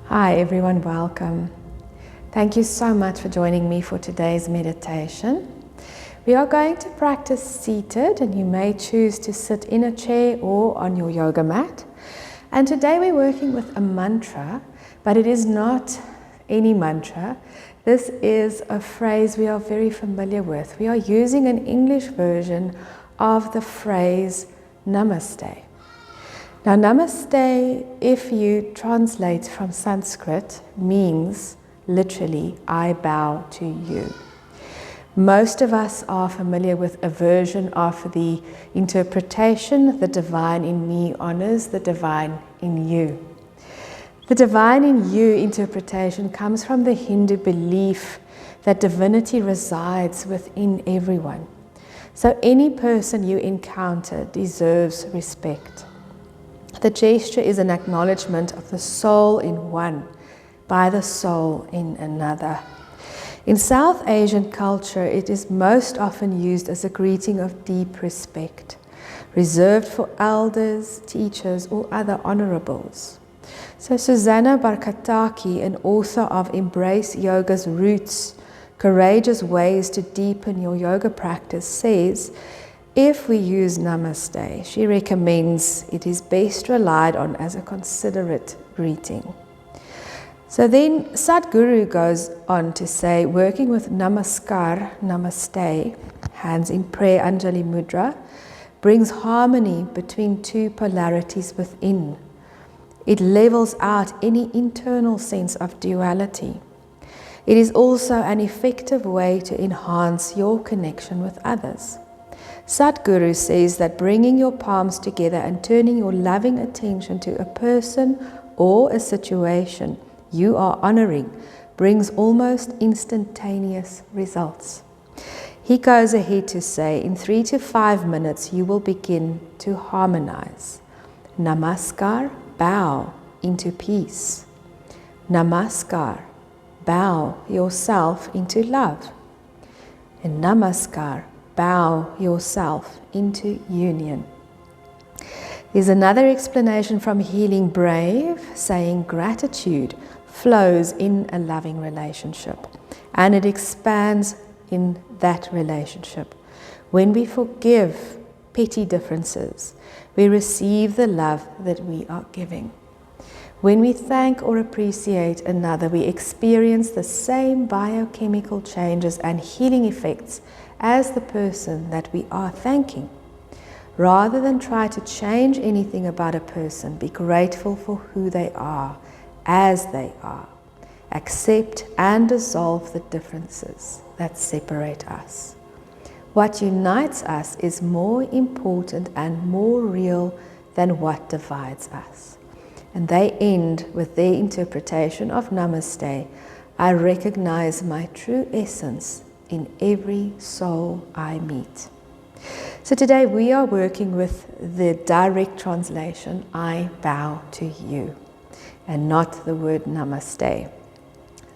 Hi everyone, welcome. Thank you so much for joining me for today's meditation. We are going to practice seated, and you may choose to sit in a chair or on your yoga mat. And today we're working with a mantra, but it is not any mantra. This is a phrase we are very familiar with. We are using an English version of the phrase Namaste. Now, Namaste, if you translate from Sanskrit, means literally, I bow to you. Most of us are familiar with a version of the interpretation, the divine in me honors the divine in you. The divine in you interpretation comes from the Hindu belief that divinity resides within everyone. So any person you encounter deserves respect. The gesture is an acknowledgement of the soul in one by the soul in another. In South Asian culture, it is most often used as a greeting of deep respect, reserved for elders, teachers, or other honorables. So Susanna Barkataki, an author of Embrace Yoga's Roots, Courageous Ways to Deepen Your Yoga Practice, says, if we use Namaste, she recommends it is best relied on as a considerate greeting. So then Sadhguru goes on to say, working with Namaskar, Namaste, hands in prayer, Anjali Mudra, brings harmony between two polarities within. It levels out any internal sense of duality. It is also an effective way to enhance your connection with others. Sadhguru says that bringing your palms together and turning your loving attention to a person or a situation you are honoring brings almost instantaneous results. He goes ahead to say, in 3 to 5 minutes you will begin to harmonize. Namaskar, bow into peace. Namaskar, bow yourself into love. And Namaskar, bow yourself into union. There's another explanation from Healing Brave saying gratitude flows in a loving relationship and it expands in that relationship. When we forgive petty differences, we receive the love that we are giving. When we thank or appreciate another, we experience the same biochemical changes and healing effects as the person that we are thanking. Rather than try to change anything about a person, be grateful for who they are, as they are. Accept and dissolve the differences that separate us. What unites us is more important and more real than what divides us. And they end with their interpretation of Namaste. I recognize my true essence in every soul I meet. So today we are working with the direct translation, I bow to you, and not the word Namaste.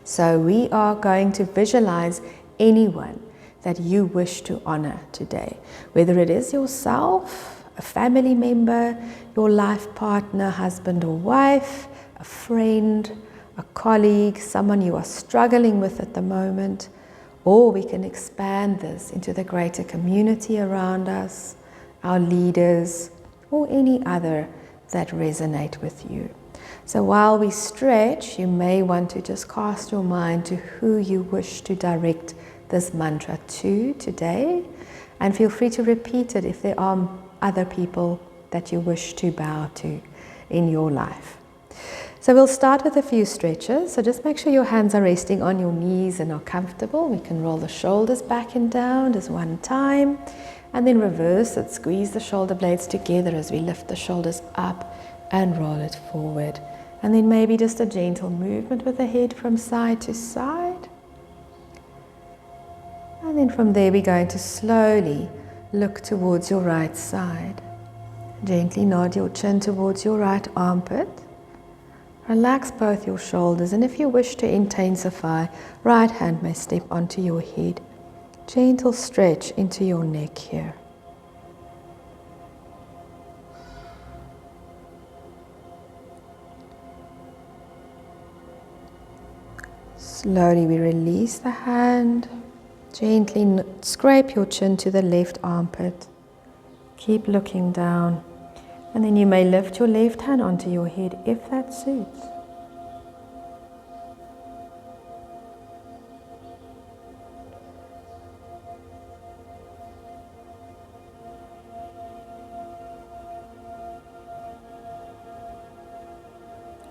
So we are going to visualize anyone that you wish to honor today, whether it is yourself, a family member, your life partner, husband or wife, a friend, a colleague, someone you are struggling with at the moment. Or we can expand this into the greater community around us, our leaders, or any other that resonate with you. So while we stretch, you may want to just cast your mind to who you wish to direct this mantra to today, and feel free to repeat it if there are other people that you wish to bow to in your life. So we'll start with a few stretches. So just make sure your hands are resting on your knees and are comfortable. We can roll the shoulders back and down just one time. And then reverse it. Squeeze the shoulder blades together as we lift the shoulders up and roll it forward. And then maybe just a gentle movement with the head from side to side. And then from there we're going to slowly look towards your right side. Gently nod your chin towards your right armpit. Relax both your shoulders, and if you wish to intensify, right hand may step onto your head. Gentle stretch into your neck here. Slowly we release the hand. Gently scrape your chin to the left armpit. Keep looking down. And then you may lift your left hand onto your head if that suits.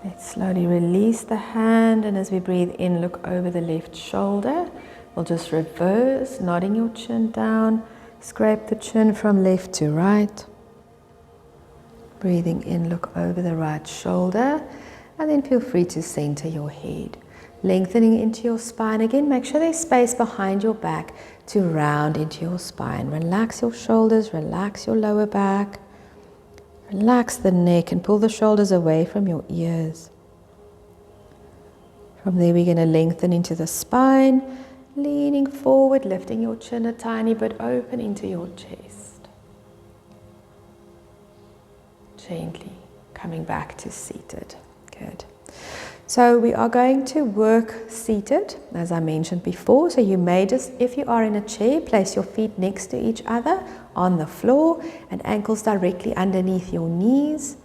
Let's slowly release the hand, and as we breathe in, look over the left shoulder. We'll just reverse, nodding your chin down. Scrape the chin from left to right. Breathing in, look over the right shoulder, and then feel free to center your head. Lengthening into your spine again. Make sure there's space behind your back to round into your spine. Relax your shoulders, relax your lower back. Relax the neck and pull the shoulders away from your ears. From there, we're going to lengthen into the spine, leaning forward, lifting your chin a tiny bit open into your chest. Gently coming back to seated. Good. So we are going to work seated, as I mentioned before. So you may just, if you are in a chair, place your feet next to each other on the floor and ankles directly underneath your knees.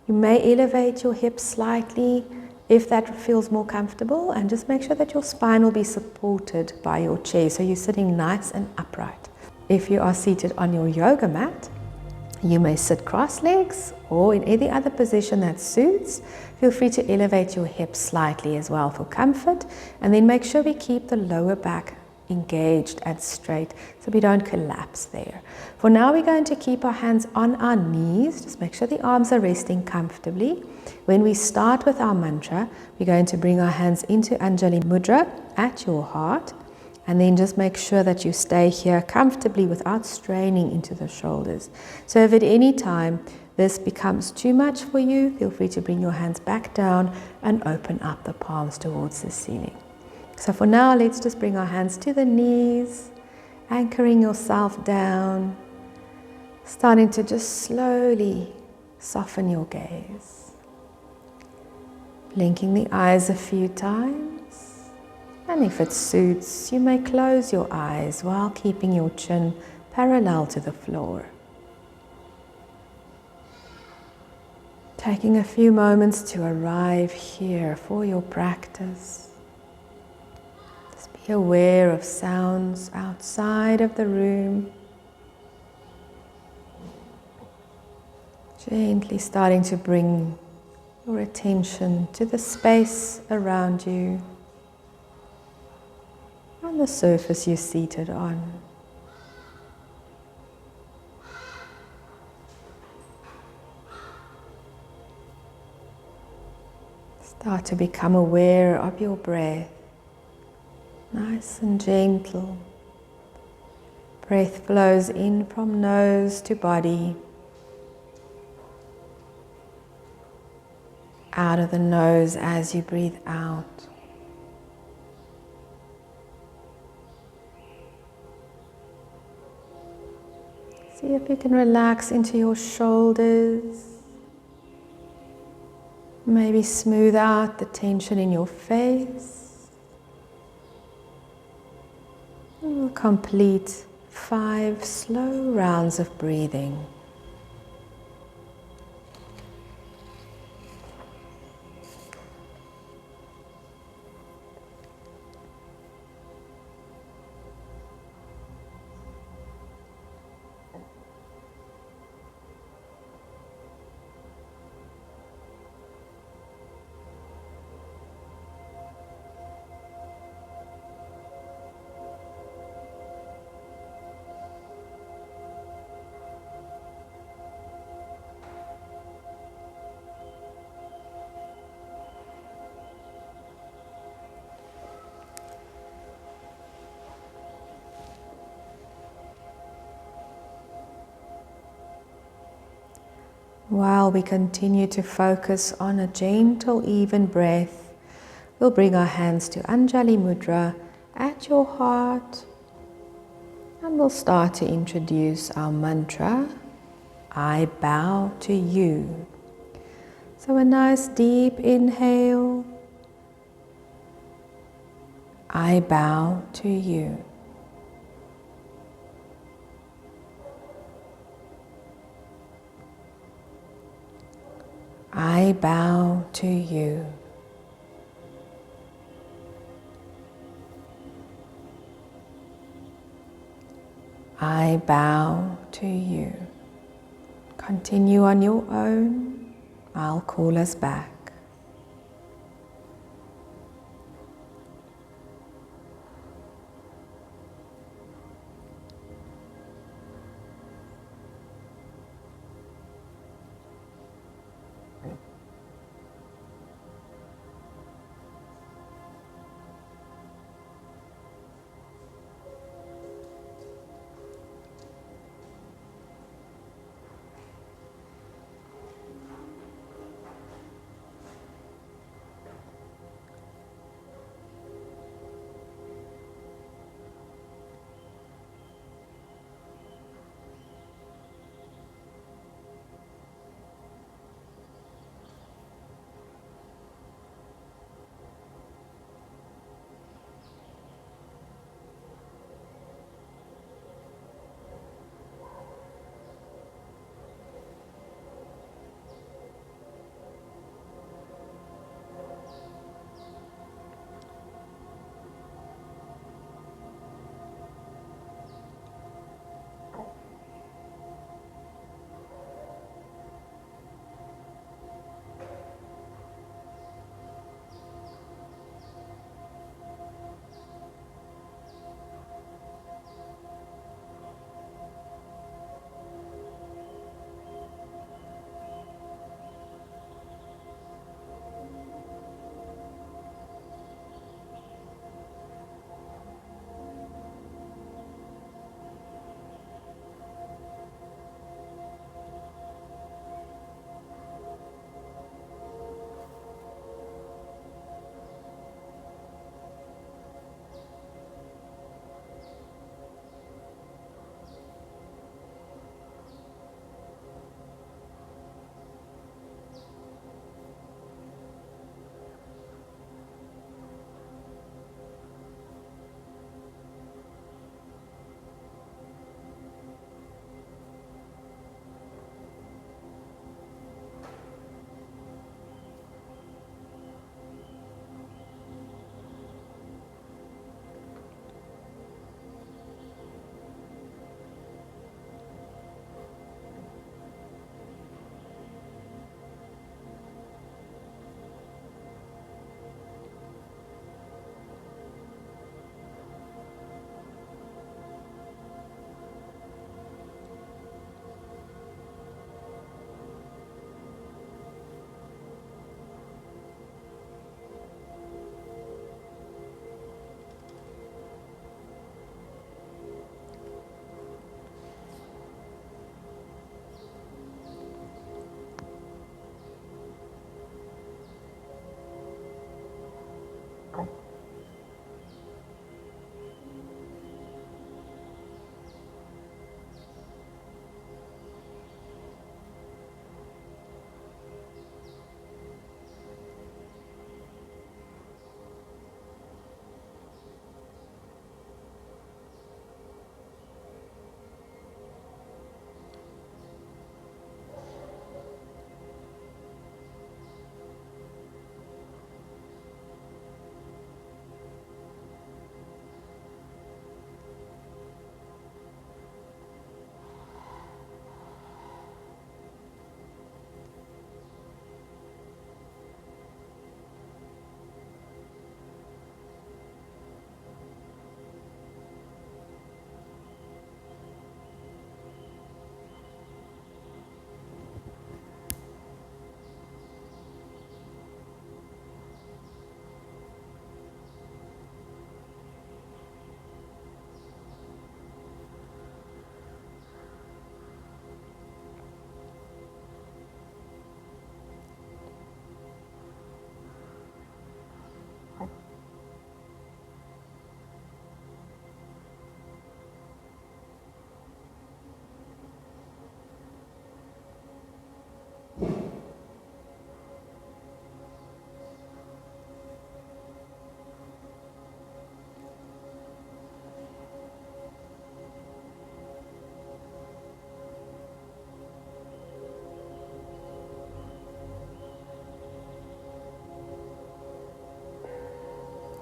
You may elevate your hips slightly if that feels more comfortable, and just make sure that your spine will be supported by your chair, so you're sitting nice and upright. If you are seated on your yoga mat, you may sit cross legs or in any other position that suits. Feel free to elevate your hips slightly as well for comfort, and then make sure we keep the lower back engaged and straight so we don't collapse there. For now, we're going to keep our hands on our knees. Just make sure the arms are resting comfortably. When we start with our mantra, we're going to bring our hands into Anjali Mudra at your heart, and then just make sure that you stay here comfortably without straining into the shoulders. So if at any time this becomes too much for you, feel free to bring your hands back down and open up the palms towards the ceiling. So for now, let's just bring our hands to the knees, anchoring yourself down, starting to just slowly soften your gaze. Blinking the eyes a few times, and if it suits, you may close your eyes while keeping your chin parallel to the floor. Taking a few moments to arrive here for your practice. Be aware of sounds outside of the room. Gently starting to bring your attention to the space around you, on the surface you're seated on. Start to become aware of your breath. Nice and gentle. Breath flows in from nose to body. Out of the nose as you breathe out. See if you can relax into your shoulders. Maybe smooth out the tension in your face. We'll complete 5 slow rounds of breathing. While we continue to focus on a gentle, even breath, we'll bring our hands to Anjali Mudra at your heart, and we'll start to introduce our mantra, I bow to you. So a nice deep inhale, I bow to you. I bow to you. I bow to you. Continue on your own. I'll call us back.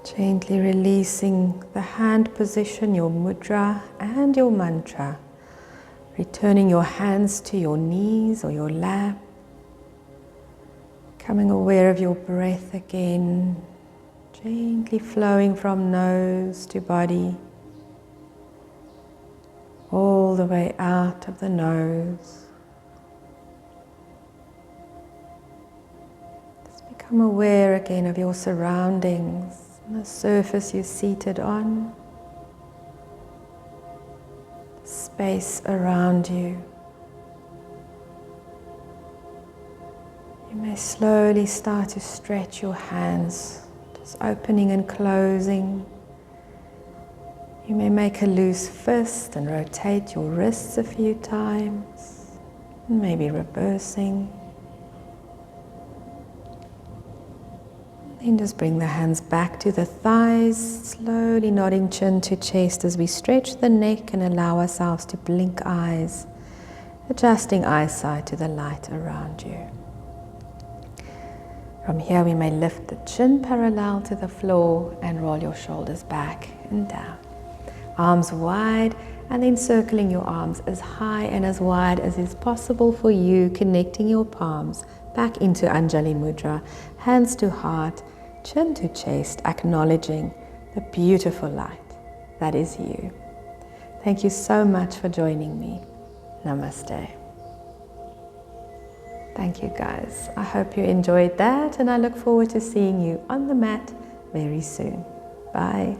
Gently releasing the hand position, your mudra and your mantra. Returning your hands to your knees or your lap. Becoming aware of your breath again. Gently flowing from nose to body. All the way out of the nose. Just become aware again of your surroundings. The surface you're seated on, space around you. You may slowly start to stretch your hands, just opening and closing. You may make a loose fist and rotate your wrists a few times, and maybe reversing. Then just bring the hands back to the thighs, slowly nodding chin to chest as we stretch the neck and allow ourselves to blink eyes, adjusting eyesight to the light around you. From here we may lift the chin parallel to the floor and roll your shoulders back and down. Arms wide, and then circling your arms as high and as wide as is possible for you, connecting your palms back into Anjali Mudra, hands to heart, chin to chest, acknowledging the beautiful light that is you. Thank you so much for joining me. Namaste. Thank you guys. I hope you enjoyed that, and I look forward to seeing you on the mat very soon. Bye.